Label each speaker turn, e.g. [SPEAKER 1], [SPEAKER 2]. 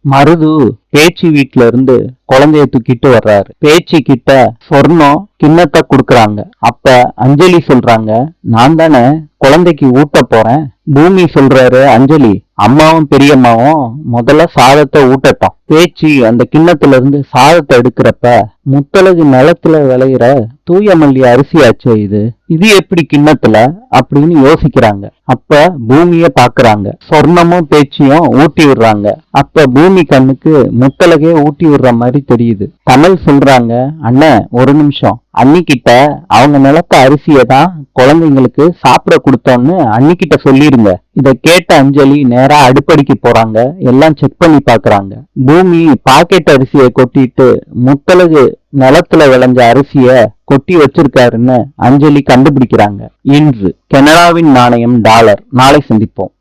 [SPEAKER 1] மருது பேச்சு வீட்டுல இருந்து குழந்தைய தூக்கிட்டு வர்றாரு. பேச்சு கிட்ட சொர்ணம் கிண்ணத்தை குடுக்கறாங்க. அப்ப அஞ்சலி சொல்றாங்க, நான் தானே குழந்தைக்கு ஊட்ட போறேன். பூமி சொல்றாரு, அஞ்சலி அம்மாவும் பெரியம்மாவும் முதல்ல சாதத்தை ஊட்டட்டும். பேச்சு அந்த கிண்ணத்துல இருந்து சாதத்தை எடுக்கிறப்ப முத்தழகு நிலத்துல விளையிற தூய மல்லி அரிசியாச்சே இது எப்படி கிண்ணத்துல அப்படின்னு யோசிக்கிறாங்க. அப்ப பூமிய பாக்குறாங்க. சொர்ணமும் பேச்சியும் ஊட்டி விடுறாங்க. அப்ப பூமி கண்ணுக்கு முத்தழகே ஊட்டி விடுற மாதிரி தெரியுது. கமல் சொல்றாங்க, அண்ணன் ஒரு நிமிஷம், அன்னிக்கிட்ட அவங்க நிலத்த அரிசியை தான் குழந்தைங்களுக்கு சாப்பிட கொடுத்தோன்னு அன்னிக்கிட்ட சொல்லிருங்க. இத கேட்ட அஞ்சலி நேரா அடுப்படிக்கு போறாங்க. எல்லாம் செக் பண்ணி பாக்குறாங்க. பூமி பாக்கெட் அரிசியை கொட்டிட்டு முத்தழகு நிலத்துல விளைஞ்ச அரிசிய கொட்டி வச்சிருக்காருன்னு அஞ்சலி கண்டுபிடிக்கிறாங்க. இன்று கனடாவின் நாணயம் டாலர். நாளை சந்திப்போம்.